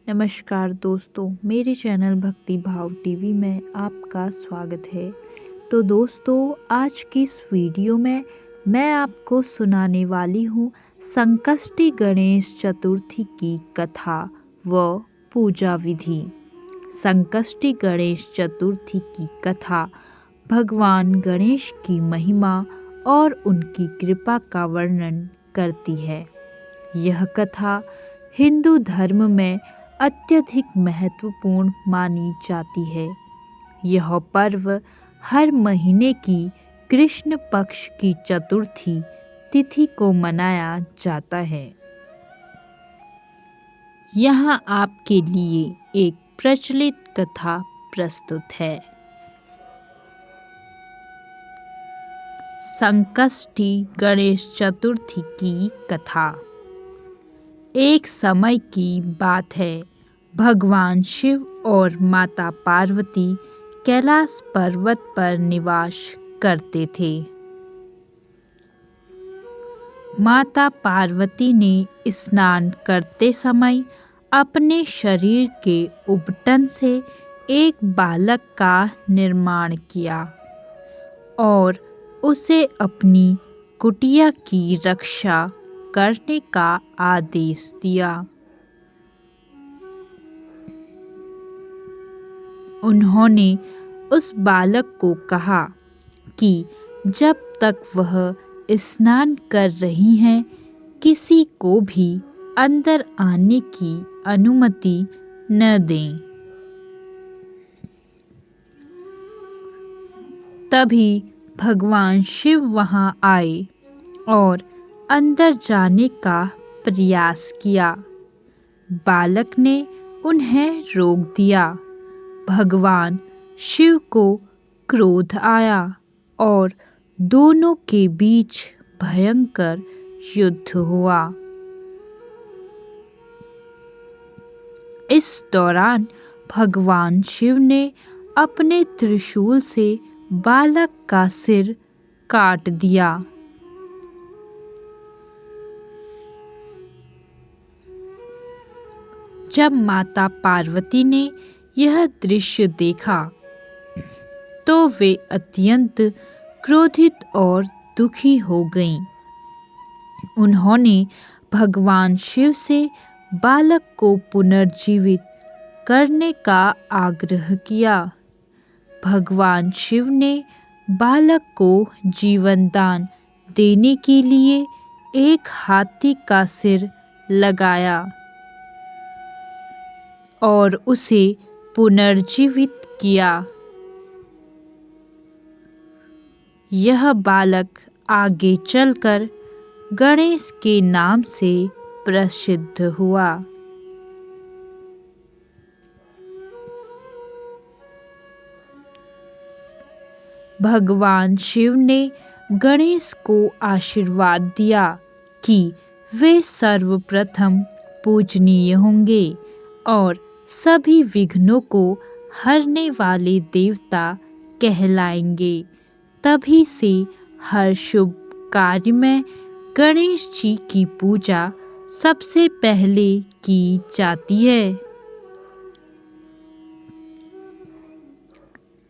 नमस्कार दोस्तों, मेरे चैनल भक्ति भाव टीवी में आपका स्वागत है। तो दोस्तों, आज की इस वीडियो में मैं आपको सुनाने वाली हूँ संकष्टी गणेश चतुर्थी की कथा व पूजा विधि। संकष्टी गणेश चतुर्थी की कथा भगवान गणेश की महिमा और उनकी कृपा का वर्णन करती है। यह कथा हिंदू धर्म में अत्यधिक महत्वपूर्ण मानी जाती है। यह पर्व हर महीने की कृष्ण पक्ष की चतुर्थी तिथि को मनाया जाता है। यहाँ आपके लिए एक प्रचलित कथा प्रस्तुत है। संकष्टी गणेश चतुर्थी की कथा। एक समय की बात है, भगवान शिव और माता पार्वती कैलाश पर्वत पर निवास करते थे। माता पार्वती ने स्नान करते समय अपने शरीर के उबटन से एक बालक का निर्माण किया और उसे अपनी कुटिया की रक्षा करने का आदेश दिया। उन्होंने उस बालक को कहा कि जब तक वह स्नान कर रही हैं, किसी को भी अंदर आने की अनुमति न दें। तभी भगवान शिव वहां आए और अंदर जाने का प्रयास किया। बालक ने उन्हें रोक दिया। भगवान शिव को क्रोध आया और दोनों के बीच भयंकर युद्ध हुआ। इस दौरान भगवान शिव ने अपने त्रिशूल से बालक का सिर काट दिया। जब माता पार्वती ने यह दृश्य देखा तो वे अत्यंत क्रोधित और दुखी हो गईं। उन्होंने भगवान शिव से बालक को पुनर्जीवित करने का आग्रह किया। भगवान शिव ने बालक को जीवन दान देने के लिए एक हाथी का सिर लगाया और उसे पुनर्जीवित किया। यह बालक आगे चलकर गणेश के नाम से प्रसिद्ध हुआ। भगवान शिव ने गणेश को आशीर्वाद दिया कि वे सर्वप्रथम पूजनीय होंगे और सभी विघ्नों को हरने वाले देवता कहलाएंगे। तभी से हर शुभ कार्य में गणेश जी की पूजा सबसे पहले की जाती है।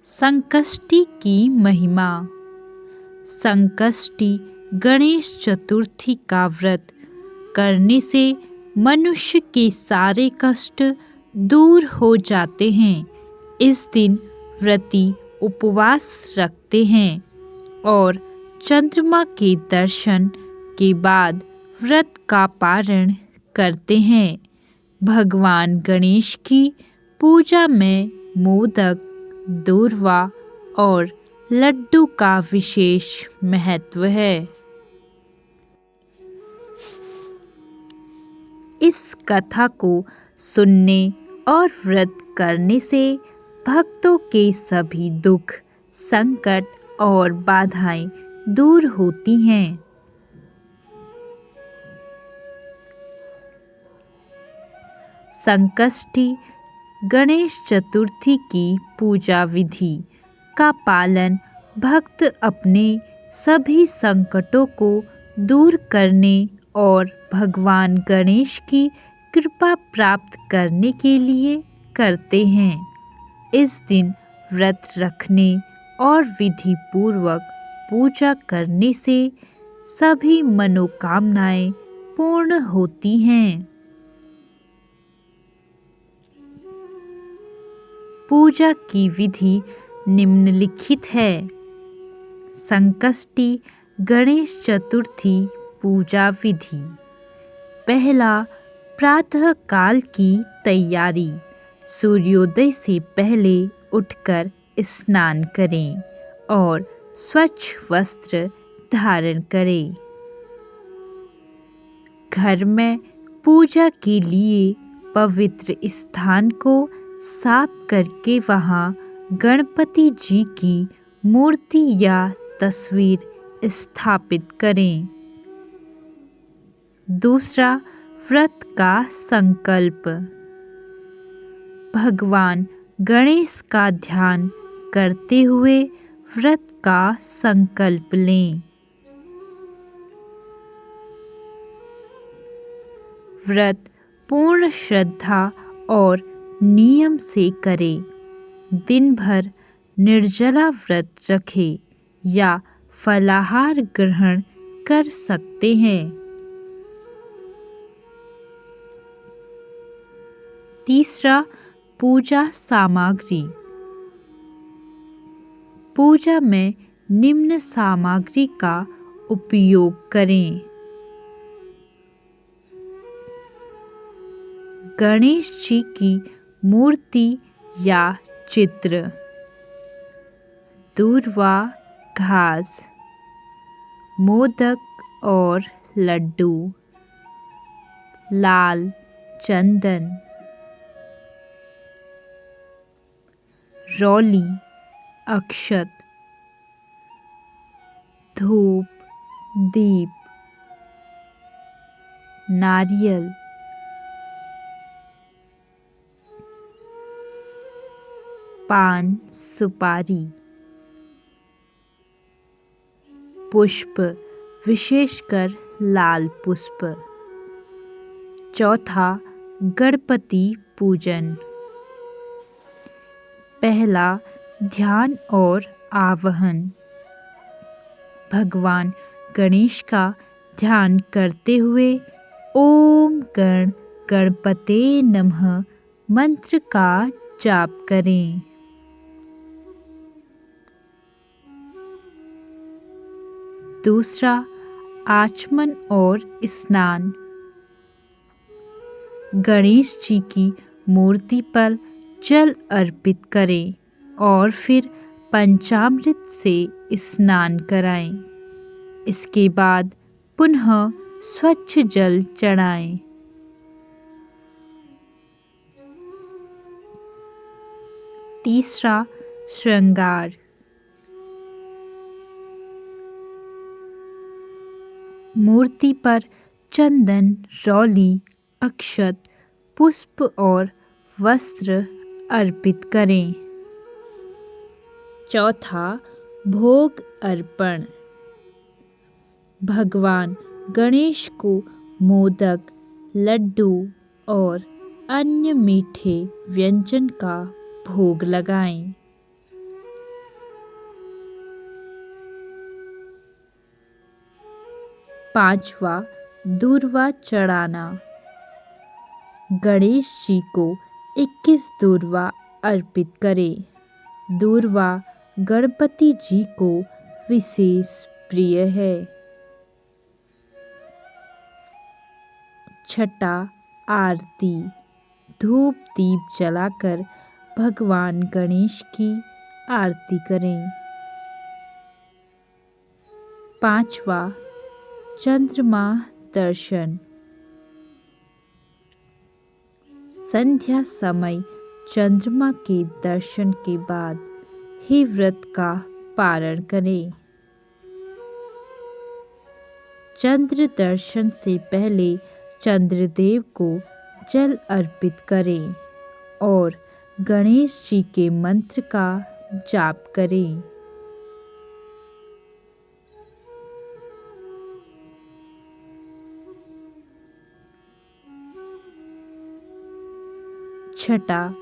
संकष्टी की महिमा। संकष्टी गणेश चतुर्थी का व्रत करने से मनुष्य के सारे कष्ट दूर हो जाते हैं। इस दिन व्रती उपवास रखते हैं और चंद्रमा के दर्शन के बाद व्रत का पारण करते हैं। भगवान गणेश की पूजा में मोदक, दूर्वा और लड्डू का विशेष महत्व है। इस कथा को सुनने और व्रत करने से भक्तों के सभी दुख, संकट और बाधाएं दूर होती हैं। संकष्टी गणेश चतुर्थी की पूजा विधि का पालन भक्त अपने सभी संकटों को दूर करने और भगवान गणेश की कृपा प्राप्त करने के लिए करते हैं। इस दिन व्रत रखने और विधि पूर्वक पूजा करने से सभी मनोकामनाएं पूर्ण होती हैं। पूजा की विधि निम्नलिखित है। संकष्टी गणेश चतुर्थी पूजा विधि। पहला, प्रातः काल की तैयारी। सूर्योदय से पहले उठकर स्नान करें और स्वच्छ वस्त्र धारण करें। घर में पूजा के लिए पवित्र स्थान को साफ करके वहां गणपति जी की मूर्ति या तस्वीर स्थापित करें। दूसरा, व्रत का संकल्प। भगवान गणेश का ध्यान करते हुए व्रत का संकल्प लें। व्रत पूर्ण श्रद्धा और नियम से करें। दिन भर निर्जला व्रत रखें या फलाहार ग्रहण कर सकते हैं। तीसरा, पूजा सामग्री। पूजा में निम्न सामग्री का उपयोग करें। गणेश जी की मूर्ति या चित्र, दूर्वा, घास, मोदक और लड्डू, लाल चंदन, रौली, अक्षत, धूप, दीप, नारियल, पान, सुपारी, पुष्प, विशेषकर लाल पुष्प। चौथा, गणपति पूजन। पहला, ध्यान और आवाहन। भगवान गणेश का ध्यान करते हुए ओम गण गणपते नमः मंत्र का जाप करें। दूसरा, आचमन और स्नान। गणेश जी की मूर्ति पर जल अर्पित करें और फिर पंचामृत से स्नान कराएं। इसके बाद पुनः स्वच्छ जल चढ़ाएं। तीसरा, श्रृंगार। मूर्ति पर चंदन, रौली, अक्षत, पुष्प और वस्त्र अर्पित करें। चौथा, भोग अर्पण। भगवान गणेश को मोदक, लड्डू और अन्य मीठे व्यंजन का भोग लगाएं। पांचवा, दूर्वा चढ़ाना। गणेश जी को 21 दूर्वा अर्पित करें। दूर्वा गणपति जी को विशेष प्रिय है। छठा, आरती। धूप दीप जलाकर भगवान गणेश की आरती करें। पांचवा, चंद्रमा दर्शन। संध्या समय चंद्रमा के दर्शन के बाद ही व्रत का पारण करें। चंद्र दर्शन से पहले चंद्रदेव को जल अर्पित करें और गणेश जी के मंत्र का जाप करें। छठा,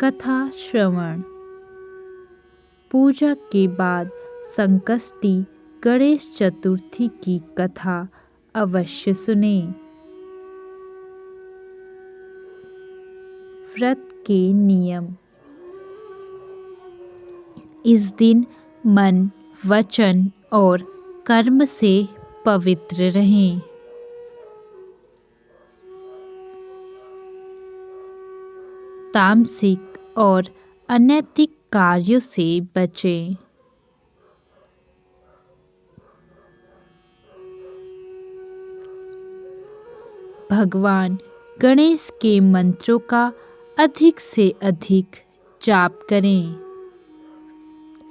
कथा श्रवण। पूजा के बाद संकष्टी गणेश चतुर्थी की कथा अवश्य सुनें। व्रत के नियम। इस दिन मन, वचन और कर्म से पवित्र रहें। तामसिक और अनैतिक कार्यों से बचें। भगवान गणेश के मंत्रों का अधिक से अधिक जाप करें।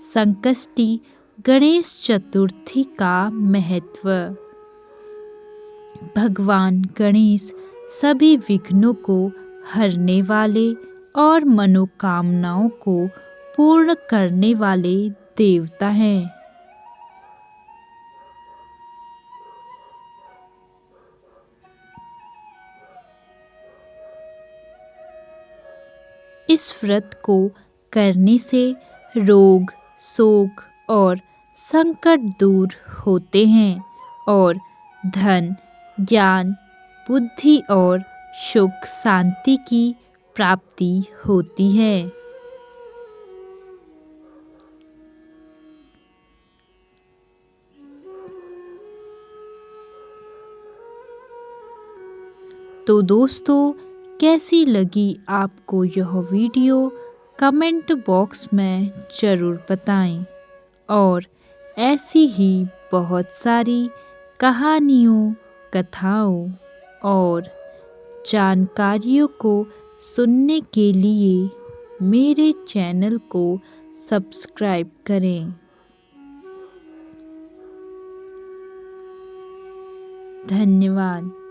संकष्टी गणेश चतुर्थी का महत्व। भगवान गणेश सभी विघ्नों को हरने वाले और मनोकामनाओं को पूर्ण करने वाले देवता हैं। इस व्रत को करने से रोग, शोक और संकट दूर होते हैं और धन, ज्ञान, बुद्धि और सुख शांति की प्राप्ति होती है। तो दोस्तों, कैसी लगी आपको यह वीडियो? कमेंट बॉक्स में ज़रूर बताएं और ऐसी ही बहुत सारी कहानियों, कथाओं और जानकारियों को सुनने के लिए मेरे चैनल को सब्सक्राइब करें। धन्यवाद।